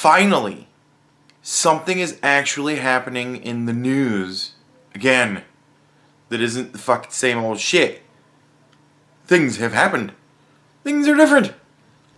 finally, something is actually happening in the news again that isn't the fucking same old shit. Things have happened. Things are different.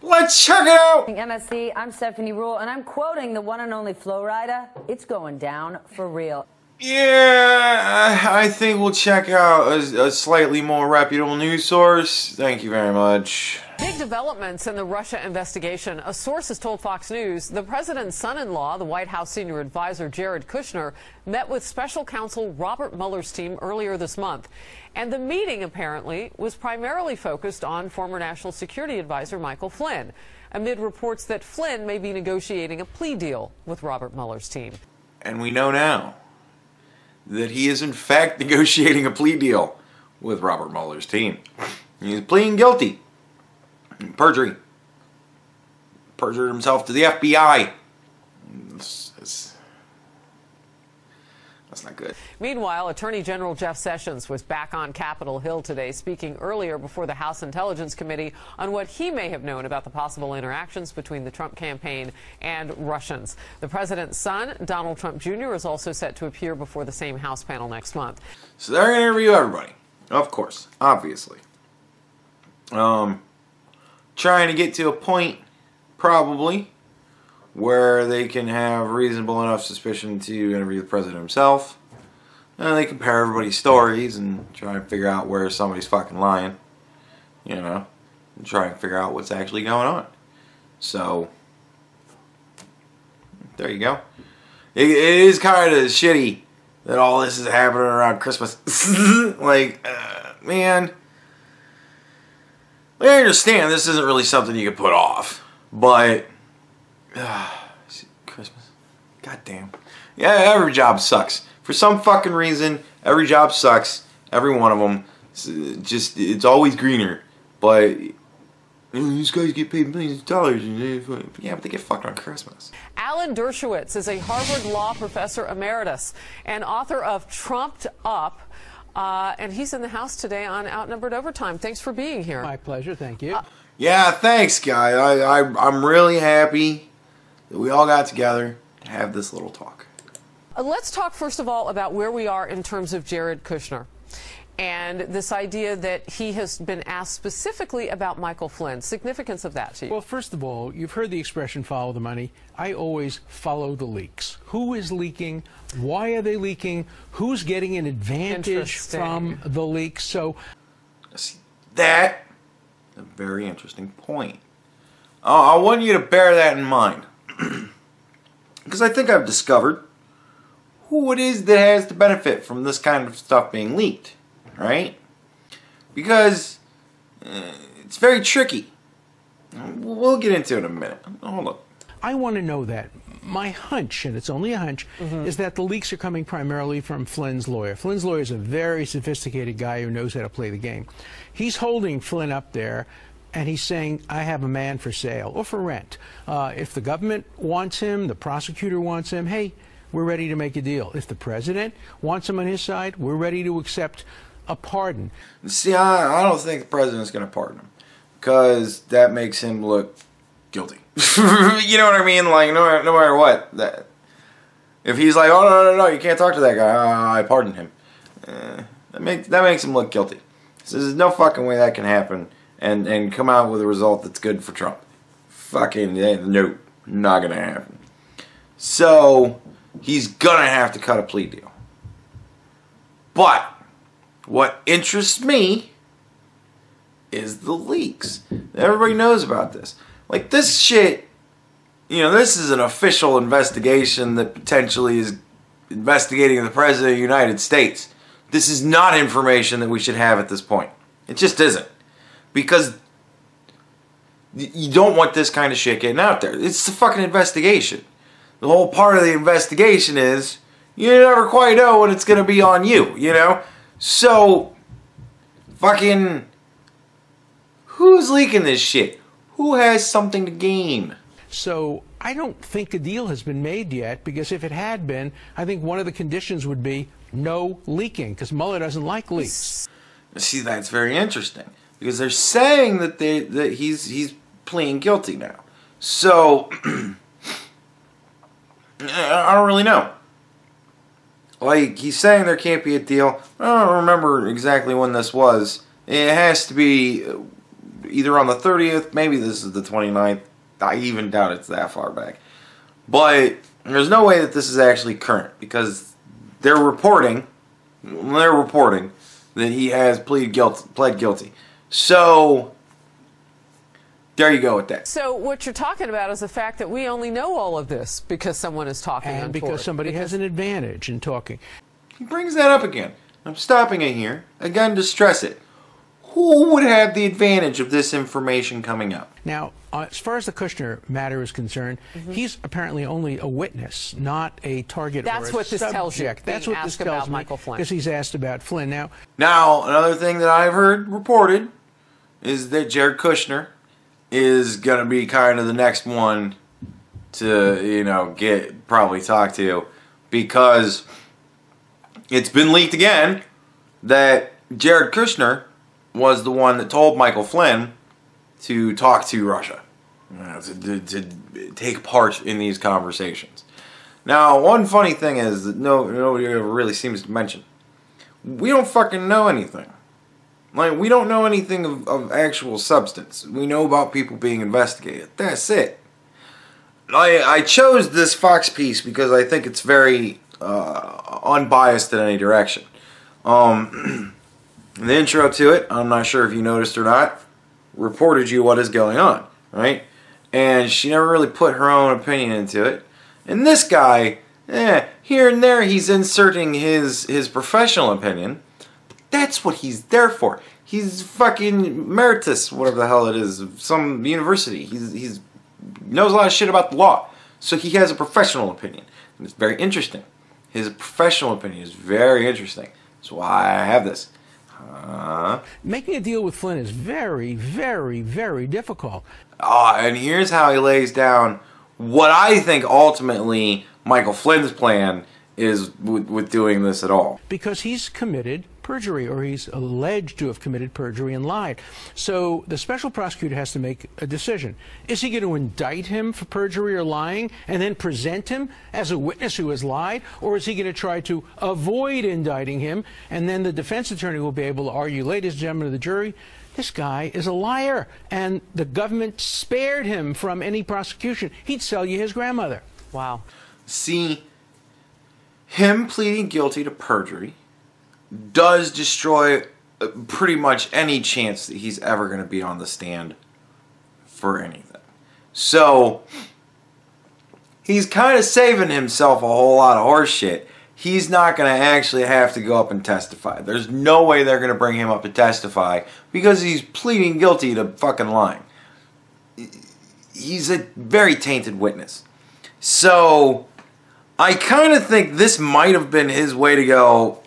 Let's check it out. MSC, I'm Stephanie Rule, and I'm quoting the one and only Flo Rida. It's going down for real. Yeah, I think we'll check out a slightly more reputable news source. Thank you very much. Big developments in the Russia investigation. A source has told Fox News the president's son-in-law, the White House senior advisor Jared Kushner, met with special counsel Robert Mueller's team earlier this month. And the meeting, apparently, was primarily focused on former National Security Advisor Michael Flynn, amid reports that Flynn may be negotiating a plea deal with Robert Mueller's team. And we know now that he is in fact negotiating a plea deal with Robert Mueller's team. He's pleading guilty. Perjury. Perjured himself to the FBI. That's not good. Meanwhile, Attorney General Jeff Sessions was back on Capitol Hill today, speaking earlier before the House Intelligence Committee on what he may have known about the possible interactions between the Trump campaign and Russians. The president's son, Donald Trump Jr., is also set to appear before the same House panel next month. So they're going to interview everybody. Of course. Obviously. Trying to get to a point, probably, where they can have reasonable enough suspicion to interview the president himself. And they compare everybody's stories and try and figure out where somebody's fucking lying. You know? And try and figure out what's actually going on. So, there you go. It is kind of shitty that all this is happening around Christmas. Like, man. I understand this isn't really something you can put off. But Christmas. Goddamn. Yeah, every job sucks. For some fucking reason, every job sucks. Every one of them. It's always greener. But these guys get paid millions of dollars. Yeah, but they get fucked on Christmas. Alan Dershowitz is a Harvard Law professor emeritus and author of Trumped Up. And he's in the House today on Outnumbered Overtime. Thanks for being here. My pleasure. Thank you. Yeah, thanks, guy. I'm really happy that we all got together to have this little talk. Let's talk, first of all, about where we are in terms of Jared Kushner and this idea that he has been asked specifically about Michael Flynn. Significance of that to you? Well, first of all, you've heard the expression follow the money. I always follow the leaks. Who is leaking? Why are they leaking? Who's getting an advantage from the leaks? So, see, that is a very interesting point. I want you to bear that in mind. Because I think I've discovered who it is that has to benefit from this kind of stuff being leaked. Right? Because it's very tricky. We'll get into it in a minute. Hold up. I want to know that. My hunch, and it's only a hunch, is that the leaks are coming primarily from Flynn's lawyer. Flynn's lawyer is a very sophisticated guy who knows how to play the game. He's holding Flynn up there, and he's saying, I have a man for sale or for rent. If the government wants him, the prosecutor wants him, hey, we're ready to make a deal. If the president wants him on his side, we're ready to accept a pardon. See, I don't think the president's going to pardon him. Because that makes him look guilty. You know what I mean? Like, no matter what. If he's like, oh, no, you can't talk to that guy. I pardon him. That makes him look guilty. So there's no fucking way that can happen and come out with a result that's good for Trump. Fucking, no, not going to happen. So, he's going to have to cut a plea deal. But what interests me is the leaks. Everybody knows about this. Like, this shit, you know, this is an official investigation that potentially is investigating the President of the United States. This is not information that we should have at this point. It just isn't. Because you don't want this kind of shit getting out there. It's a fucking investigation. The whole part of the investigation is you never quite know when it's going to be on you, you know? So, fucking, who's leaking this shit? Who has something to gain? So, I don't think a deal has been made yet, because if it had been, I think one of the conditions would be no leaking, because Mueller doesn't like leaks. See, that's very interesting, because they're saying that he's pleading guilty now. So, I don't really know. Like, he's saying there can't be a deal. I don't remember exactly when this was. It has to be either on the 30th, maybe this is the 29th. I even doubt it's that far back. But there's no way that this is actually current, because they're reporting that he has pled guilty. So there you go with that. So what you're talking about is the fact that we only know all of this because someone is talking and because somebody has an advantage in talking. He brings that up again. I'm stopping it here, again, to stress it. Who would have the advantage of this information coming up? Now, as far as the Kushner matter is concerned, he's apparently only a witness, not a target or a subject. That's what this tells you. That's what this tells me, Michael Flynn. because he's asked about Flynn. Now, another thing that I've heard reported is that Jared Kushner is going to be kind of the next one to, get probably talked to, because it's been leaked again that Jared Kushner was the one that told Michael Flynn to talk to Russia, to take part in these conversations. Now, one funny thing is that nobody ever really seems to mention, we don't fucking know anything. Like, we don't know anything of actual substance. We know about people being investigated. That's it. I chose this Fox piece because I think it's very unbiased in any direction. The intro to it, I'm not sure if you noticed or not, reported you what is going on, right? And she never really put her own opinion into it. And this guy, here and there, he's inserting his professional opinion. That's what he's there for. He's fucking emeritus, whatever the hell it is, of some university. He's knows a lot of shit about the law. So he has a professional opinion. And it's very interesting. His professional opinion is very interesting. That's why I have this. making a deal with Flynn is very, very, very difficult. And here's how he lays down what I think ultimately Michael Flynn's plan is with doing this at all. Because he's committed perjury, or he's alleged to have committed perjury and lied. So the special prosecutor has to make a decision. Is he going to indict him for perjury or lying and then present him as a witness who has lied? Or is he going to try to avoid indicting him, and then the defense attorney will be able to argue, ladies and gentlemen of the jury, this guy is a liar, and the government spared him from any prosecution. He'd sell you his grandmother. Wow. See, him pleading guilty to perjury does destroy pretty much any chance that he's ever going to be on the stand for anything. So, he's kind of saving himself a whole lot of horse shit. He's not going to actually have to go up and testify. There's no way they're going to bring him up to testify because he's pleading guilty to fucking lying. He's a very tainted witness. So, I kind of think this might have been his way to go,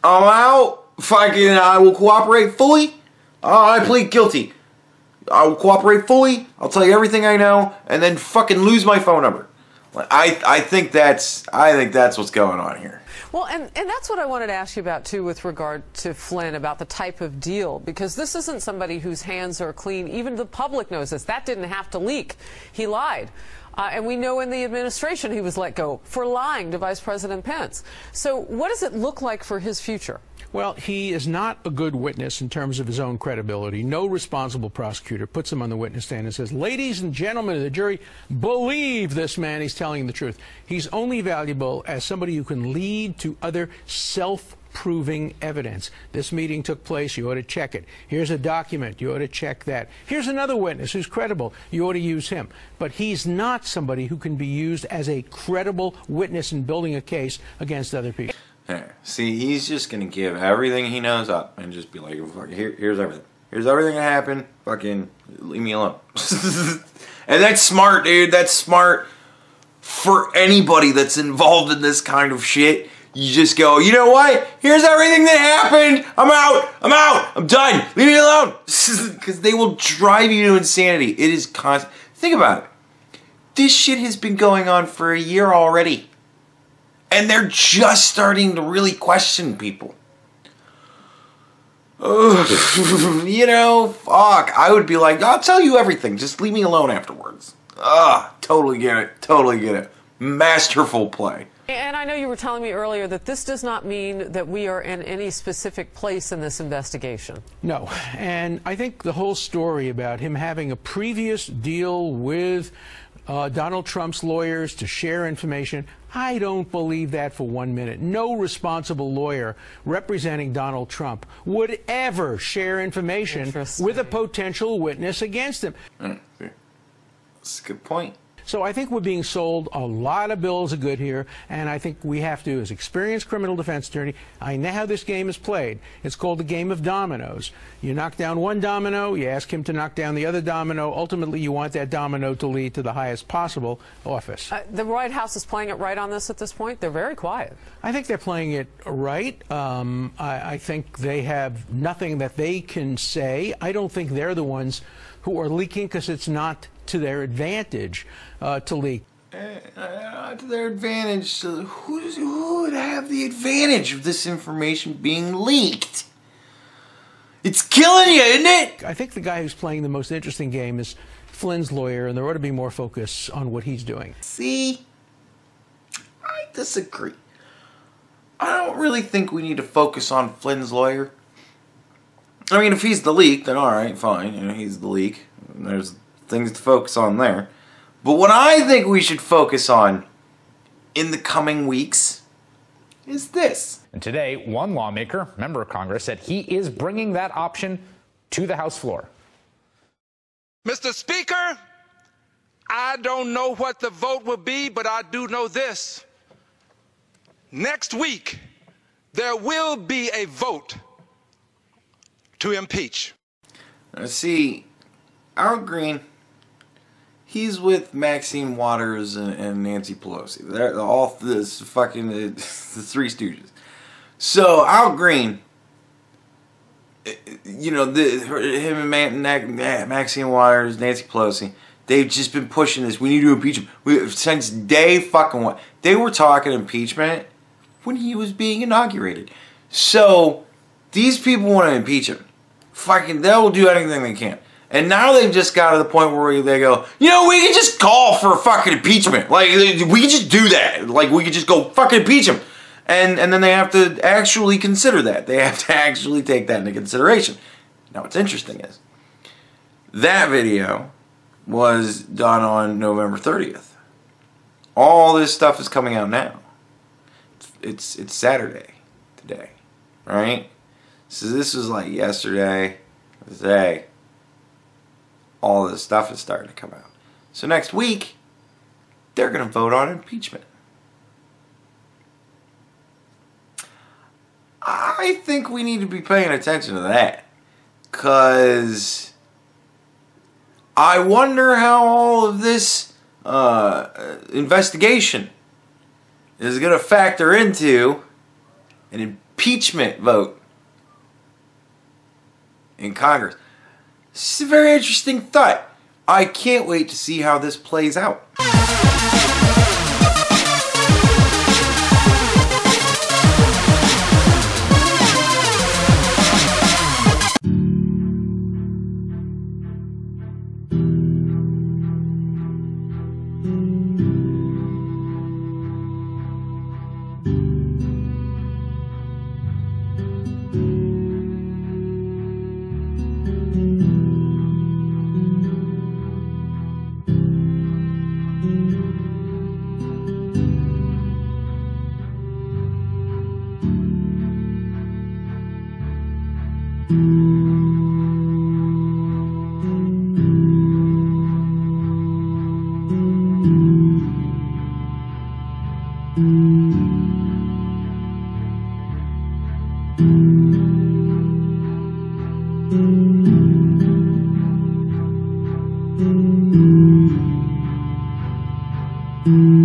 I'm out. Fucking, I will cooperate fully. I plead guilty. I will cooperate fully. I'll tell you everything I know, and then fucking lose my phone number. I think that's what's going on here. Well, and that's what I wanted to ask you about, too, with regard to Flynn, about the type of deal, because this isn't somebody whose hands are clean. Even the public knows this. That didn't have to leak. He lied. And we know in the administration he was let go for lying to Vice President Pence. So what does it look like for his future? Well, he is not a good witness in terms of his own credibility. No responsible prosecutor puts him on the witness stand and says, ladies and gentlemen of the jury, believe this man, he's telling the truth. He's only valuable as somebody who can lead to other self-proving evidence. This meeting took place, you ought to check it. Here's a document, you ought to check that. Here's another witness who's credible, you ought to use him. But he's not somebody who can be used as a credible witness in building a case against other people. See, he's just going to give everything he knows up and just be like, here's everything. Here's everything that happened. Fucking leave me alone. And that's smart, dude. That's smart for anybody that's involved in this kind of shit. You just go, you know what? Here's everything that happened. I'm out. I'm done. Leave me alone. Because they will drive you to insanity. It is constant. Think about it. This shit has been going on for a year already. And they're just starting to really question people. You know, fuck. I would be like, I'll tell you everything. Just leave me alone afterwards. Totally get it. Totally get it. masterful play. And I know you were telling me earlier that this does not mean that we are in any specific place in this investigation. No, and I think the whole story about him having a previous deal with Donald Trump's lawyers to share information, I don't believe that for 1 minute. No responsible lawyer representing Donald Trump would ever share information with a potential witness against him. That's a good point. So I think we're being sold a lot of bills of good here, and I think we have to, as experienced criminal defense attorney, I know how this game is played. It's called the game of dominoes. You knock down one domino, you ask him to knock down the other domino. Ultimately, you want that domino to lead to the highest possible office. The White House is playing it right on this at this point? They're very quiet. I think they're playing it right. I think they have nothing that they can say. I don't think they're the ones who are leaking because it's not to their advantage to leak. To their advantage. So who would have the advantage of this information being leaked? It's killing you, isn't it? I think the guy who's playing the most interesting game is Flynn's lawyer, and there ought to be more focus on what he's doing. See, I disagree. I don't really think we need to focus on Flynn's lawyer. I mean, if he's the leak, then all right, fine. You know, he's the leak. There's things to focus on there. But what I think we should focus on in the coming weeks is this. And today, one lawmaker, member of Congress, said he is bringing that option to the House floor. Mr. Speaker, I don't know what the vote will be, but I do know this. Next week, there will be a vote to impeach. See, Al Green, he's with Maxine Waters and Nancy Pelosi. They're all this fucking the Three Stooges. So Al Green, you know, him and Maxine Waters, Nancy Pelosi, they've just been pushing this. We need to impeach him since day fucking one. They were talking impeachment when he was being inaugurated. So these people want to impeach him. Fucking, they'll do anything they can. And now they've just got to the point where they go, you know, we can just call for fucking impeachment. Like, we can just do that. Like, we could just go fucking impeach him. And then they have to actually consider that. They have to actually take that into consideration. Now, what's interesting is, that video was done on November 30th. All this stuff is coming out now. It's Saturday today, right? So this was like yesterday, today. All this stuff is starting to come out. So next week, they're going to vote on impeachment. I think we need to be paying attention to that. Because I wonder how all of this investigation is going to factor into an impeachment vote in Congress. It's a very interesting thought. I can't wait to see how this plays out. Mm-hmm.